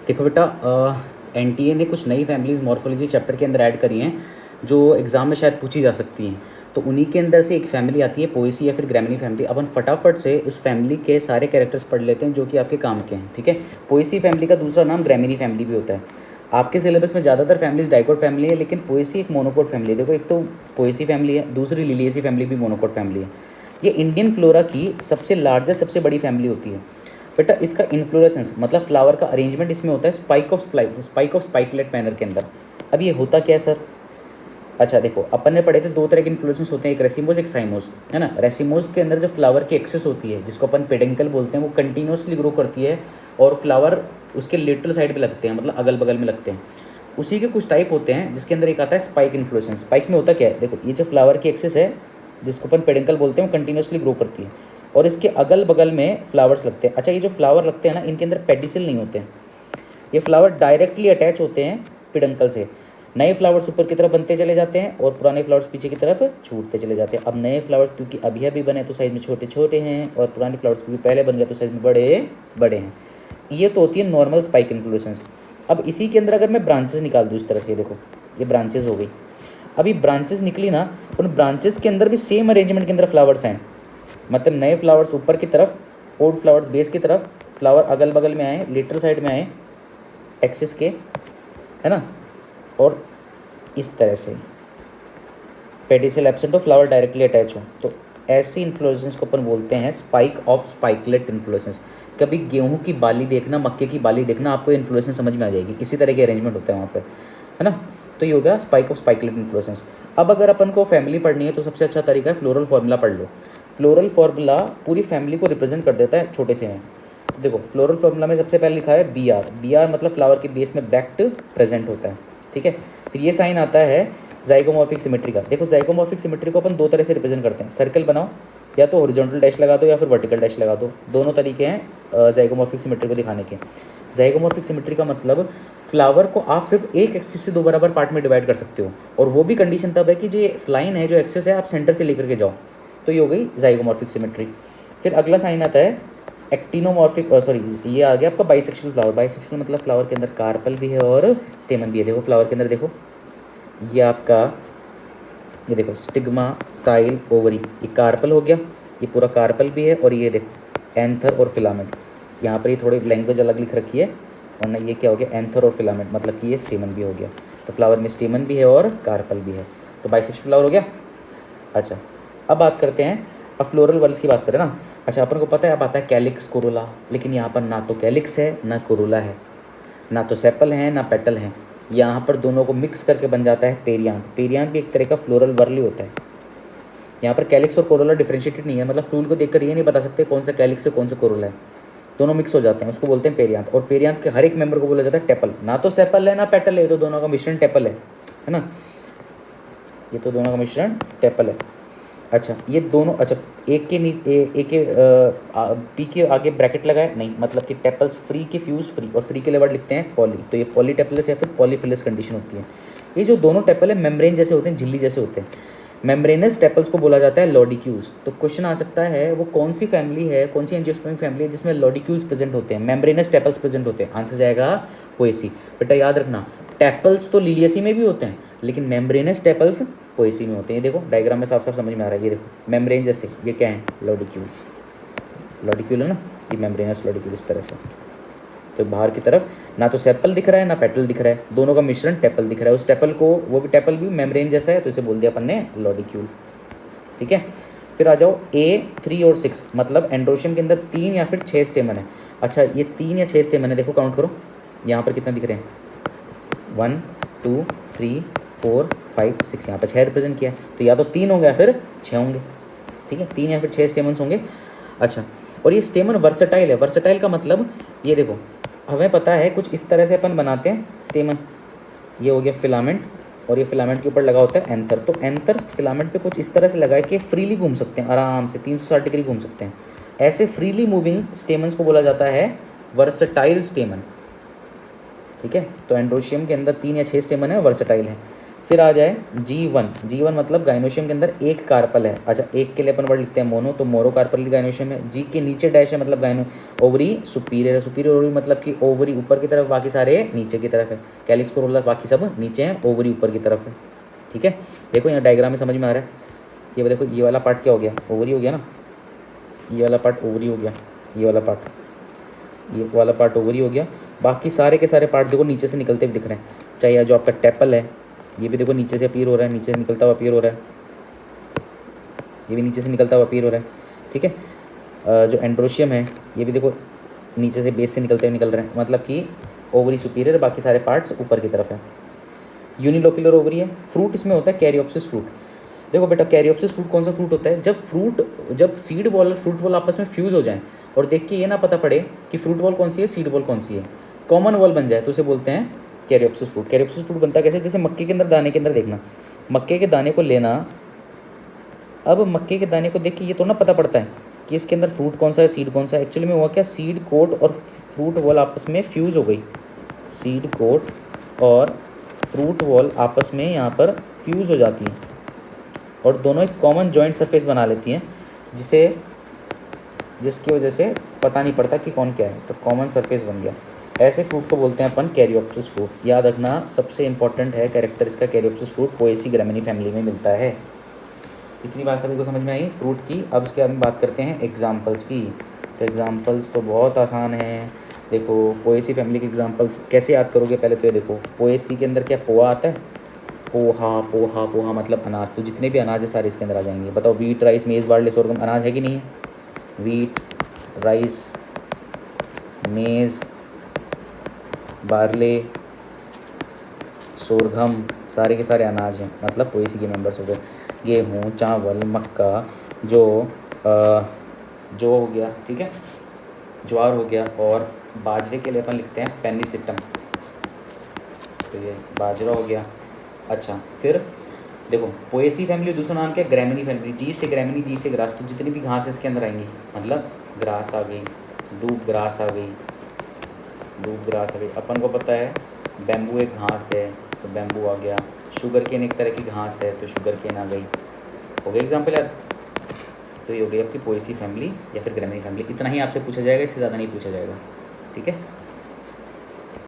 देखो बेटा, एनटीए ने कुछ नई फैमिलीज़ मॉर्फोलॉजी चैप्टर के अंदर ऐड करी हैं जो एग्ज़ाम में शायद पूछी जा सकती हैं। तो उन्हीं के अंदर से एक फैमिली आती है पोएसी या फिर ग्रामिनी फैमिली। अपन फटाफट से उस फैमिली के सारे कैरेक्टर्स पढ़ लेते हैं जो कि आपके काम के हैं, ठीक है। पोएसी फैमिली का दूसरा नाम ग्रामिनी फैमिली भी होता है। आपके सिलेबस में ज़्यादातर फैमिलीज डाइकोट फैमिली है, लेकिन पोएसी एक मोनोकोट फैमिली है। देखो, एक तो पोएसी फैमिली है, दूसरी लिलिएसी फैमिली भी मोनोकोट फैमिली है। ये इंडियन फ्लोरा की सबसे लार्जेस्ट, सबसे बड़ी फैमिली होती है बेटा। इसका इन्फ्लोरेसेंस मतलब फ्लावर का अरेंजमेंट इसमें होता है स्पाइक ऑफ स्पाइकलेट मैनर के अंदर। अब ये होता क्या है सर? अच्छा देखो, अपन ने पढ़े थे दो तरह के इन्फ्लोरेसेंस होते हैं, एक रेसिमोस एक साइमोस, है ना। रेसिमोस के अंदर जो फ्लावर की एक्सेस होती है, जिसको अपन पेडेंकल बोलते हैं, वो कंटिन्यूसली ग्रो करती है और फ्लावर उसके लेटरल साइड पे लगते हैं, मतलब अगल बगल में लगते हैं। उसी के कुछ टाइप होते हैं जिसके अंदर एक आता है स्पाइक इन्फ्लोरेसेंस। स्पाइक में होता क्या है? देखो, ये जो फ्लावर की एक्सेस है जिसको अपन पेडेंकल बोलते हैं, वो कंटिन्यूसली ग्रो करती है और इसके अगल बगल में फ्लावर्स लगते हैं। अच्छा, ये जो फ्लावर लगते हैं ना, इनके अंदर पेडिसिल नहीं होते हैं। ये फ्लावर डायरेक्टली अटैच होते हैं पिडंकल से। नए फ्लावर्स ऊपर की तरफ बनते चले जाते हैं और पुराने फ्लावर्स पीछे की तरफ छूटते चले जाते हैं। अब नए फ्लावर्स क्योंकि अभी अभी बने तो साइज़ में छोटे छोटे हैं, और पुराने फ्लावर्स क्योंकि पहले बन गए तो साइज़ में बड़े बड़े हैं। ये तो होती है नॉर्मल स्पाइक इन्फ्लोरेसेंस। अब इसी के अंदर अगर मैं ब्रांचेस निकाल दूँ इस तरह से, देखो ये ब्रांचेस हो गई। अभी ब्रांचेस निकली ना, उन ब्रांचेस के अंदर भी सेम अरेंजमेंट के अंदर फ्लावर्स हैं। मतलब नए फ्लावर्स ऊपर की तरफ, ओल्ड फ्लावर्स बेस की तरफ, फ्लावर अगल बगल में आए, लेटरल साइड में आए एक्सिस के, है ना। और इस तरह से पेडिसल एब्सेंट हो, फ्लावर डायरेक्टली अटैच हो, तो ऐसी इन्फ्लोरेसेंस को अपन बोलते हैं स्पाइक ऑफ स्पाइकलेट इन्फ्लोरेसेंस। कभी गेहूं की बाली देखना, मक्के की बाली देखना, आपको इन्फ्लोरेसेंस समझ में आ जाएगी। इसी तरह के अरेंजमेंट होता है वहाँ पर, है ना। तो ये हो गया स्पाइक ऑफ स्पाइकलेट इन्फ्लोरेसेंस। अब अगर अपन को फैमिली पढ़नी है तो सबसे अच्छा तरीका है फ्लोरल फार्मूला पढ़ लो। फ्लोरल फार्मूला पूरी फैमिली को रिप्रेजेंट कर देता है छोटे से में। तो देखो, फ्लोरल फार्मूला में सबसे पहले लिखा है बी आर। बी आर मतलब फ्लावर के बेस में ब्रैक्ट प्रेजेंट होता है, ठीक है। फिर ये साइन आता है जाइगोमॉर्फिक सिमेट्री का। देखो, जाइगोमॉर्फिक सिमेट्री को अपन दो तरह से रिप्रेजेंट करते हैं। सर्कल बनाओ, या तो हॉरिजॉन्टल डैश लगा दो या फिर वर्टिकल डैश लगा दो। दोनों तरीके हैं जाइगोमॉर्फिक सिमेट्री को दिखाने के। जाइगोमॉर्फिक सिमेट्री का मतलब फ्लावर को आप सिर्फ एक एक्सिस से दो बराबर पार्ट में डिवाइड कर सकते हो, और वो भी कंडीशन तब है कि जो लाइन है, जो एक्सिस है, आप सेंटर से लेकर के जाओ। तो ये हो गई जाइगोमॉर्फिक सिमेट्री। फिर अगला साइन आता है एक्टिनोमॉर्फिक, सॉरी ये आ गया आपका बाइसेक्शुअल फ्लावर। बाइसेक्शुअल मतलब फ्लावर के अंदर कार्पल भी है और स्टेमन भी है। देखो फ्लावर के अंदर, देखो ये आपका, ये देखो स्टिग्मा स्टाइल ओवरी, ये कार्पल हो गया, ये पूरा कार्पल भी है, और ये देखो एंथर और फिलामेंट। यहाँ पर ये थोड़ी लैंग्वेज अलग लिख रखी है, वरना ये क्या हो गया, एंथर और फिलामेंट, मतलब कि ये स्टेमन भी हो गया। तो फ्लावर में स्टेमन भी है और कार्पल भी है, तो बाइसेक्शुअल फ्लावर हो गया। अच्छा, अब बात करते हैं, अब फ्लोरल वर्ल्स की बात करें ना। अच्छा, अपन को पता है अब आता है कैलिक्स कोरोला, लेकिन यहाँ पर ना तो कैलिक्स है ना कोरोला है, ना तो सेपल है ना पेटल है। यहाँ पर दोनों को मिक्स करके बन जाता है पेरियांथ। पेरियांथ भी एक तरह का फ्लोरल वर्ल ही होता है। यहाँ पर कैलिक्स और कोरोला डिफरेंशिएटेड नहीं है, मतलब फूल को देखकर ये नहीं बता सकते कौन सा कैलिक्स है कौन सा कोरोला है, दोनों मिक्स हो जाते हैं, उसको बोलते हैं पेरियांथ। और पेरियांथ के हर एक मेंबर को बोला जाता है टेपल। ना तो सेपल है ना पेटल है, तो दोनों का मिश्रण टेपल है ना। ये तो दोनों का मिश्रण टेपल है। अच्छा, ये दोनों, अच्छा एक के एक के पी के आगे ब्रैकेट लगाए नहीं, मतलब कि टेपल्स फ्री के फ्यूज फ्री, और फ्री के लिए वर्ड लिखते हैं पॉली, तो ये पॉलीटेपलस या फिर पॉलीफिलस कंडीशन होती है। ये जो दोनों टेपल है मेम्ब्रेन जैसे होते हैं, झिल्ली जैसे होते हैं। मेम्ब्रेनस टेपल्स को बोला जाता है लॉडिक्यूल्स। तो क्वेश्चन आ सकता है वो कौन सी फैमिली है, कौन सी एंजियोस्पर्मिक फैमिली है जिसमें लॉडिक्यूल्स प्रेजेंट होते हैं, मेम्ब्रेनस टेपल्स प्रेजेंट होते हैं। आंसर जाएगा पोएसी। बेटा याद रखना, टेपल्स तो लिलियसी में भी होते हैं, लेकिन मेम्ब्रेनस टेपल्स पोएसी में होते हैं। ये देखो डायग्राम में साफ साफ समझ में आ रहा है, ये देखो मेम्ब्रेन जैसे, ये क्या है, लॉडिक्यूल। लॉडिक्यूल है ना, ये मेम्ब्रेनस लॉडिक्यूल इस तरह से। तो बाहर की तरफ ना तो सेपल दिख रहा है ना पेटल दिख रहा है, दोनों का मिश्रण टेपल दिख रहा है। उस टेपल को, वो भी टेपल भी मेम्ब्रेन जैसा है, तो इसे बोल दिया अपन ने लॉडिक्यूल, ठीक है। फिर आ जाओ A3 और 6, मतलब एंड्रोशियम के अंदर 3 या फिर 6 स्टेमन है। अच्छा, ये 3 या 6 स्टेमन है, देखो काउंट करो यहाँ पर कितने दिख रहे हैं, 1 2 3 4 5 6, यहाँ पर 6 रिप्रेजेंट किया, तो या तो 3 होंगे या फिर 6 होंगे, ठीक है, 3 या फिर 6 स्टेमन्स होंगे। अच्छा, और ये स्टेमन वर्सेटाइल है। वर्सेटाइल का मतलब ये देखो, हमें पता है कुछ इस तरह से अपन बनाते हैं स्टेमन, ये हो गया फिलामेंट, और ये फिलामेंट के ऊपर लगा होता है एंथर। तो एंथर फिलामेंट पे कुछ इस तरह से लगा के फ्रीली घूम सकते हैं, आराम से 360 डिग्री घूम सकते हैं। ऐसे फ्रीली मूविंग स्टेमन्स को बोला जाता है वर्सेटाइल स्टेमन, ठीक है। तो एंड्रोशियम के अंदर 3 या 6 स्टेमन है, वर्सेटाइल है। फिर आ जाए G1, G1 मतलब गाइनोशियम के अंदर एक कार्पल है। अच्छा, एक के लिए अपन वर्ड लिखते हैं मोनो, तो मोनो कार्पल गाइनोशियम है। जी के नीचे डैश है मतलब गाइनो ओवरी सुपीरियर है। सुपीरियर ओवरी मतलब कि ओवरी ऊपर की तरफ, बाकी सारे नीचे की तरफ है। कैलिक्स कोरोला बाकी सब नीचे हैं, ओवरी ऊपर की तरफ है। ठीक है, देखो यहाँ डायग्राम में समझ में आ रहा है। ये देखो, ये वाला पार्ट क्या हो गया, ओवरी हो गया ना, ये वाला पार्ट ओवरी हो गया, ये वाला पार्ट ओवरी हो गया। बाकी सारे के सारे पार्ट देखो नीचे से निकलते हुए दिख रहे हैं। चाहे जो आपका टेपल है, ये भी देखो नीचे से अपीयर हो रहा है, नीचे से निकलता हुआ अपीयर हो रहा है, ये भी नीचे से निकलता हुआ अपीयर हो रहा है। ठीक है, जो एंड्रोशियम है ये भी देखो नीचे से बेस से निकलते हुए निकल रहे हैं, मतलब कि ओवरी सुपीरियर, बाकी सारे पार्ट्स ऊपर की तरफ है। यूनिलोक्युलर ओवरी है। फ्रूट इसमें होता है कैरियोप्सिस फ्रूट। देखो बेटा, कैरियोप्सिस फ्रूट कौन सा फ्रूट होता है, जब सीड बॉल और फ्रूट बॉल आपस में फ्यूज़ हो जाएं और देख के ये ना पता पड़े कि फ्रूट बॉल कौन सी है, सीड बॉल कौन सी है, कॉमन बॉल बन जाए, तो उसे बोलते हैं कैरियोप्सिस फ्रूट। कैरियोप्सिस फ्रूट बनता कैसे, जैसे मक्के के अंदर दाने के अंदर देखना, मक्के के दाने को लेना, अब मक्के के दाने को देख के ये तो ना पता पड़ता है कि इसके अंदर फ्रूट कौन सा है, सीड कौन सा है। एक्चुअली में हुआ क्या, सीड कोट और फ्रूट बॉल आपस में फ्यूज़ हो गई, सीड कोट और फ्रूट बॉल आपस में यहाँ पर फ्यूज़ हो जाती हैं और दोनों एक कॉमन जॉइंट सरफेस बना लेती हैं, जिसकी वजह से पता नहीं पड़ता कि कौन क्या है, तो कॉमन सरफेस बन गया। ऐसे फ्रूट को बोलते हैं अपन कैरियोप्सिस फ्रूट। याद रखना, सबसे इंपॉर्टेंट है कैरेक्टर इसका कैरियोप्सिस फ्रूट, पोएसी ग्रामिनी फैमिली में मिलता है। इतनी बात सभी को समझ में आई फ्रूट की। अब इसके बाद में बात करते हैं एग्जाम्पल्स की। तो एग्जाम्पल्स तो बहुत आसान हैं। देखो, पोएसी फैमिली के एग्जाम्पल्स कैसे याद करोगे, पहले तो ये देखो, पोएसी के अंदर क्या पोहा आता है, पोहा पोहा पोहा मतलब अनाज, तो जितने भी अनाज है सारे इसके अंदर आ जाएंगे। बताओ, वीट, राइस, मेज़, बार्ले, सोरगम अनाज है कि नहीं है। वीट, राइस, मेज़, बार्ले, सोरगम सारे के सारे अनाज हैं, मतलब पोएसी के मेंबर्स हो गए। गेहूँ, चावल, मक्का, जो हो गया, ठीक है, ज्वार हो गया, और बाजरे के लिए अपन लिखते हैं पेनिसिटम, तो ये बाजरा हो गया। अच्छा, फिर देखो, पोएसी फैमिली दूसरा नाम क्या है, ग्रामिनी फैमिली। जी से ग्रामिनी, जी से ग्रास, तो जितनी भी घास इसके अंदर आएंगी, मतलब ग्रास आ गई, दूब ग्रास आ गई, दूब ग्रास आ गई। अपन को पता है बैम्बू एक घास है, तो बैम्बू आ गया। शुगर केन एक तरह की घास है, तो शुगर केन आ गई। हो गया एग्जाम्पल यार। तो ये हो गई आपकी पोएसी फैमिली या फिर ग्रामिनी फैमिली। इतना ही आपसे पूछा जाएगा, इससे ज़्यादा नहीं पूछा जाएगा। ठीक है।